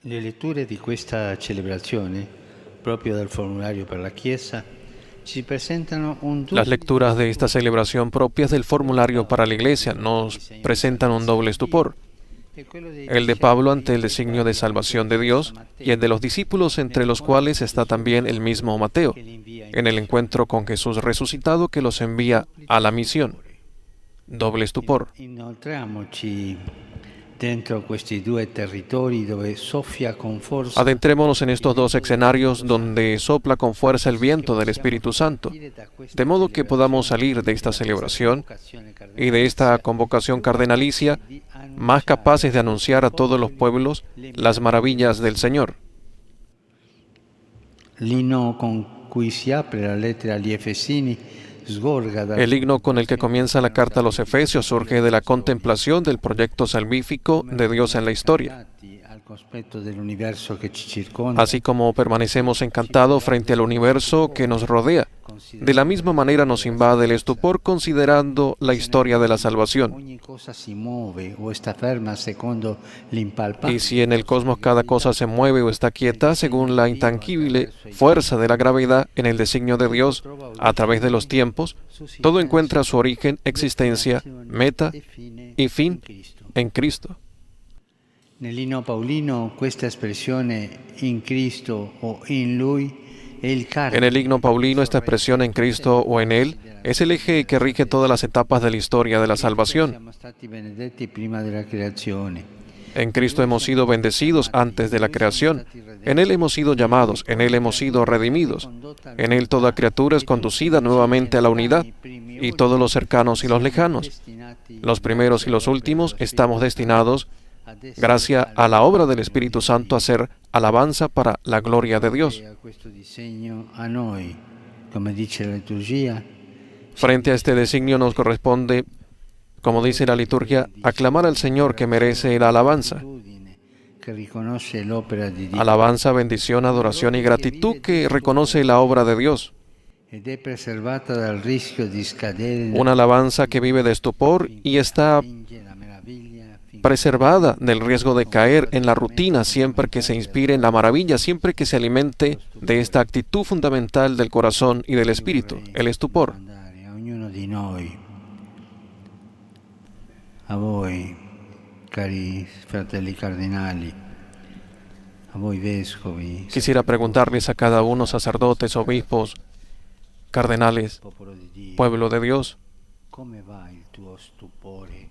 Le letture di questa celebrazione, proprio dal formulario per la Chiesa, ci presentano un Las lecturas de esta celebración propias del formulario para la Iglesia nos presentan un doble estupor, el de Pablo ante el designio de salvación de Dios y el de los discípulos, entre los cuales está también el mismo Mateo, en el encuentro con Jesús resucitado que los envía a la misión. Doble estupor. Inoltriamoci dentro questi due territori dove soffia con forza. Adentrémonos en estos dos escenarios donde sopla con fuerza el viento del Espíritu Santo, de modo que podamos salir de esta celebración y de esta convocación cardenalicia más capaces de anunciar a todos los pueblos las maravillas del Señor. L'inno con cui si apre la lettera agli Efesini sgorga dal El himno con el que comienza la carta a los Efesios surge de la contemplación del proyecto salvífico de Dios en la historia. al cospetto dell'universo che ci circonda. Así como permanecemos encantados frente al universo que nos rodea, de la misma manera nos invade el estupor considerando la historia de la salvación. Ogni cosa si muove o sta ferma secondo l'impalpabile. Y si en el cosmos cada cosa se mueve o está quieta según la intangible fuerza de la gravedad en el designio de Dios a través de los tiempos, todo encuentra su origen, existencia, meta y fin en Cristo. Nell'inno paolino questa espressione in Cristo o in Lui è il En el himno paulino, esta expresión en Cristo o en Él es el eje que rige todas las etapas de la historia de la salvación. Siamo stati benedetti prima della creazione. En Cristo hemos sido bendecidos antes de la creación. En Él hemos sido llamados, en Él hemos sido redimidos. En Él toda criatura es conducida nuevamente a la unidad, y todos los cercanos y los lejanos, los primeros y los últimos, estamos destinados, gracias a la obra del Espíritu Santo, a hacer alabanza para la gloria de Dios. Questo disegno a noi, come dice la liturgia, Frente a este designio nos corresponde, como dice la liturgia, aclamar al Señor que merece la alabanza. che riconosce l'opera di Dio Alabanza, bendición, adoración y gratitud que reconoce la obra de Dios. ed è preservata dal rischio di scadere Una alabanza que vive de estupor y está la meraviglia preservada del riesgo de caer en la rutina siempre que se inspire en la maravilla, siempre que se alimente de esta actitud fundamental del corazón y del espíritu, el estupor. andare a ognuno di noi. A voi, cari fratelli cardinali, a voi vescovi, Quisiera preguntarles a cada uno, sacerdotes, obispos, cardenales, popolo di Dio, pueblo de Dios, come va il tuo stupore?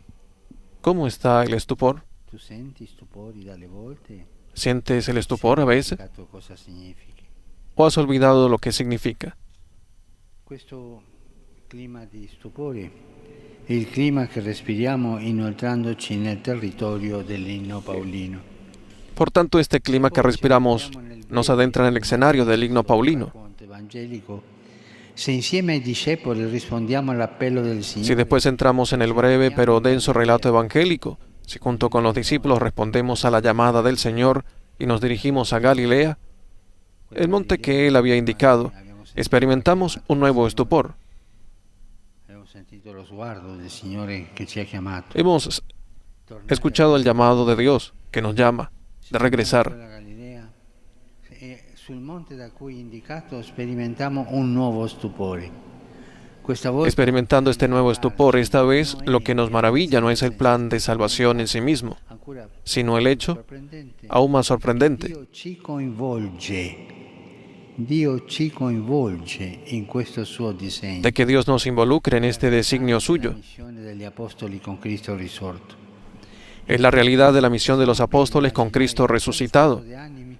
¿cómo está el estupor? Tu senti stupori dalle volte? ¿Sientes el estupor a veces? Dimenticato cosa significa? ¿O has olvidado lo que significa? Questo clima di stupore è il clima che respiriamo inoltrandoci nel territorio dell'inno paolino. Por tanto, este clima que respiramos nos adentra en el escenario del himno paulino. Racconto evangelico. Se insieme ai discepoli rispondiamo all'appello del Si Signore, después entramos en el breve pero denso relato evangélico, si junto con los discípulos respondemos a la llamada del Señor y nos dirigimos a Galilea, el monte que Él había indicado, experimentamos un nuevo estupor. abbiamo sentito lo sguardo del Signore che ci ha chiamato. Hemos escuchado el llamado de Dios que nos llama de regresar. Alla Galilea, e sul monte da cui indicato sperimentiamo un nuovo stupore. Questa volta Experimentando este nuevo estupor, esta vez lo que nos maravilla no es el plan de salvación en sí mismo, ancora sino el hecho sorprendente. aún más sorprendente Dio ci coinvolge in questo suo disegno. de que Dios nos involucre en este designio La suyo. missione degli apostoli con Cristo risorto. Es la realidad de la misión de los apóstoles con Cristo resucitado.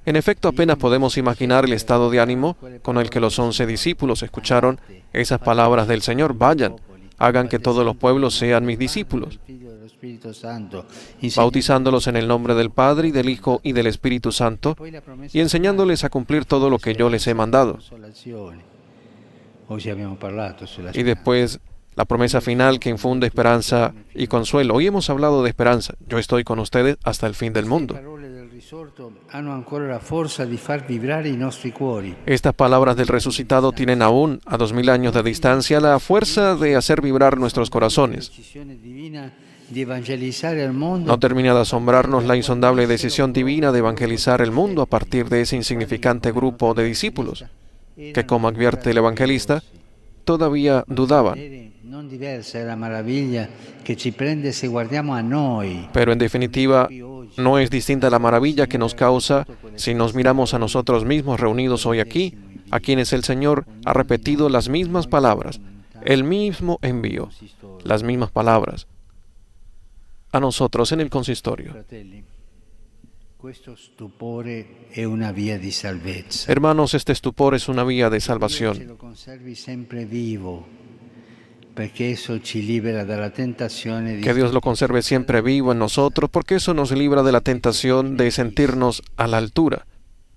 En efecto, apenas podemos imaginar el estado de ánimo con el que los 11 discípulos escucharon esas palabras del Señor: vayan, hagan que todos los pueblos sean mis discípulos, bautizándolos en el nombre del Padre y del Hijo y del Espíritu Santo, y enseñándoles a cumplir todo lo que yo les he mandado. Y después, la promesa final que infunde esperanza y consuelo. Hoy hemos hablado de esperanza. Yo estoy con ustedes hasta el fin del mundo. Estas palabras del resucitado tienen aún, a 2000 años de distancia, la fuerza de hacer vibrar nuestros corazones. di evangelizzare il mondo. No termina de asombrarnos la insondable decisión divina de evangelizar el mundo a partir de ese insignificante grupo de discípulos, que, como advierte el evangelista, todavía dudaban. Non diversa è la maraviglia che ci prende se guardiamo a noi. Pero en definitiva, no es distinta la maravilla que nos causa si nos miramos a nosotros mismos reunidos hoy aquí, a quienes el Señor ha repetido las mismas palabras, el mismo envío, las mismas palabras, a nosotros en el consistorio. Fratelli, questo stupore è una via di salvezza. Hermanos, este estupor es una vía de Ce salvación. lo conservi sempre vivo, perché eso ci libera dalla tentazione di Que Dios lo conserve siempre vivo en nosotros, porque eso nos libra de la tentación de sentirnos a la altura,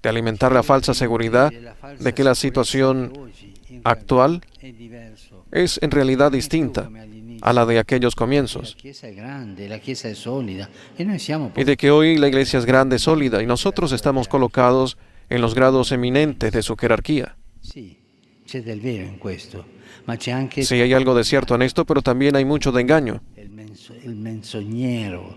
de alimentar la falsa seguridad de que la situación actual è diverso. es en realidad distinta a la de aquellos comienzos, La Chiesa è grande, la Chiesa è solida e noi siamo y de que hoy la iglesia es grande, sólida, y nosotros estamos colocados en los grados eminentes de su jerarquía. Sì, c'è del vero in questo, ma c'è anche Sí, hay algo de cierto en esto, pero también hay mucho de engaño, il menzognero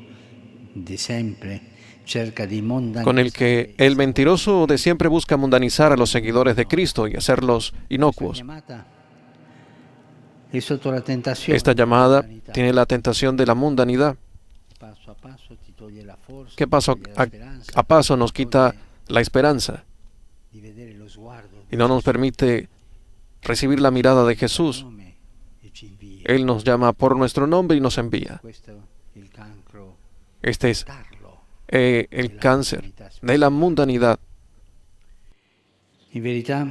di sempre cerca di mondanizzare. con el que el mentiroso de siempre busca mundanizar a los seguidores de Cristo y hacerlos inocuos. Chiamata è sotto la tentazione. Esta llamada tiene la tentación de la mundanidad, Passo a passo ti toglie la forza, que paso ti toglie la a speranza, paso nos quita la esperanza di vedere lo sguardo y no nos permite recibir la mirada de Jesús. nome e ci invia. Él nos llama por nuestro nombre y nos envía. Questo è il cancro Este es tarlo. el cáncer de la mundanidad. In verità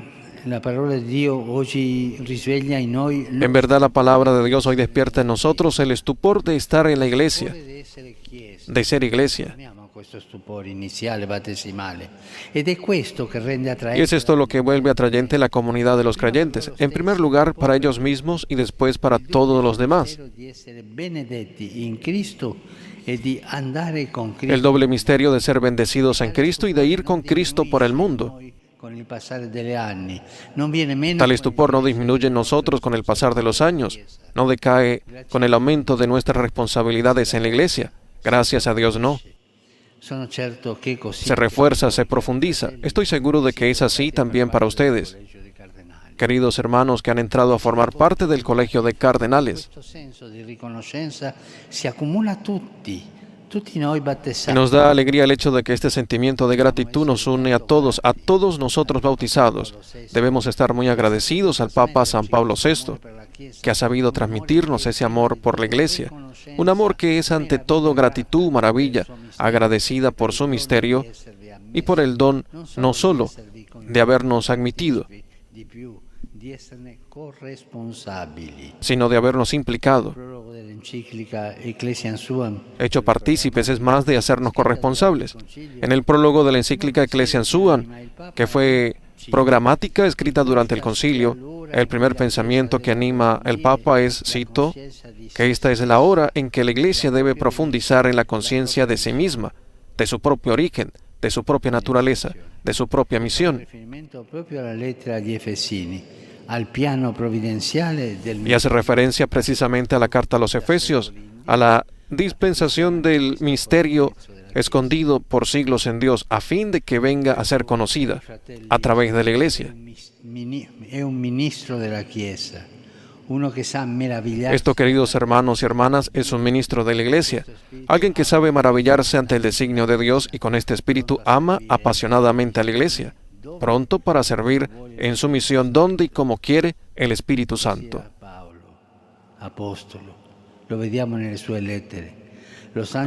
la parola di Dio oggi risveglia in noi En verdad, la palabra de Dios hoy despierta en nosotros el estupor de estar en la iglesia, di essere chiesa. de ser iglesia. Torniamo a questo stupore iniziale battesimale ed è questo che rende Y attraente es esto lo que vuelve atrayente la comunidad de los creyentes, en primer lugar para ellos mismos y después para todos los demás. di essere benedetti in Cristo e di andare con Cristo. El doble misterio de ser bendecidos en Cristo y de ir con Cristo por el mundo. Con il passare degli anni non viene meno Tal estupor no disminuye en nosotros con el pasar de los años, no decae con el aumento de nuestras responsabilidades en la iglesia. Gracias a Dios no. Sono certo che così Se refuerza, se profundiza. Estoy seguro de que es así también para ustedes, queridos hermanos que han entrado a formar parte del colegio de cardenales. questo senso di riconoscenza si accumula a tutti noi Y battezzati. nos da alegría el hecho de que este sentimiento de gratitud nos une a todos nosotros bautizados. Debemos estar muy agradecidos al Papa San Pablo VI, que ha sabido transmitirnos ese amor por la Iglesia, un amor que es ante todo gratitud, maravilla, agradecida por su misterio y por el don no solo de habernos admitido, di più, di esserne corresponsabili. sino de habernos implicado. Il prologo dell'enciclica Ecclesiam Suam Hecho partícipes es más de hacernos corresponsables. En el prólogo de la encíclica Ecclesiam Suam, que fue programática escrita durante el concilio, el primer pensamiento que anima el Papa es, cito, que esta es la hora en que la Iglesia debe profundizar en la conciencia de sí misma, de su propio origen, de su propia naturaleza, de su propia misión, riferimento proprio alla lettera agli Efesini, al piano provvidenziale del y hace referencia precisamente a la carta a los Efesios, a la dispensación del misterio escondido por siglos en Dios, a fin de que venga a ser conocida a través de la Iglesia. È un ministro della Chiesa, uno che sa meravigliarsi. Esto, queridos hermanos y hermanas, es un ministro de la Iglesia, alguien que sabe maravillarse ante el designio de Dios y con este espíritu ama apasionadamente a la Iglesia, pronto para servir en su misión donde y como quiere el Espíritu Santo. Paolo, apostolo, lo vediamo nelle sue lettere.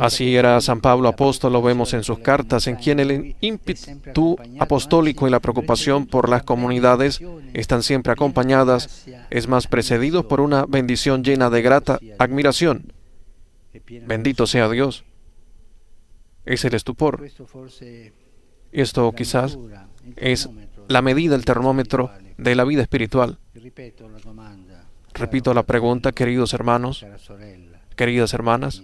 Así era San Pablo apóstol, lo vemos en sus cartas, en quien el ímpetu apostólico y la preocupación por las comunidades están siempre acompañadas, es más precedido por una bendición llena de grata admiración. Bendito sea Dios. Es el estupor. Y esto quizás es la medida, el termómetro de la vida espiritual. Repito la pregunta, queridos hermanos, queridas hermanas,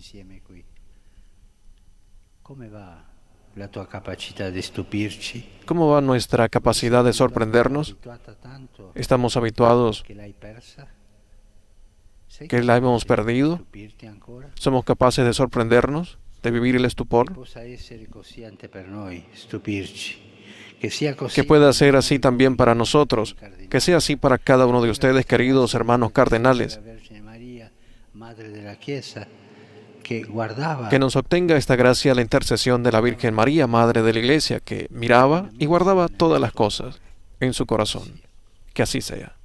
¿cómo va nuestra capacidad de sorprendernos? ¿Estamos habituados que la hemos perdido. stupirti ancora? ¿Somos capaces de sorprendernos, de vivir el estupor? Possa essere così anche per noi, stupirci. Que sia così Que pueda ser así también para nosotros, que sea así para cada uno de ustedes, queridos hermanos cardenales, la Vergine Maria, Madre della Chiesa, que guardaba que nos obtenga esta gracia la intercesión de la Virgen María, Madre de la Iglesia, que miraba y guardaba todas las cosas en su corazón. Que así sea.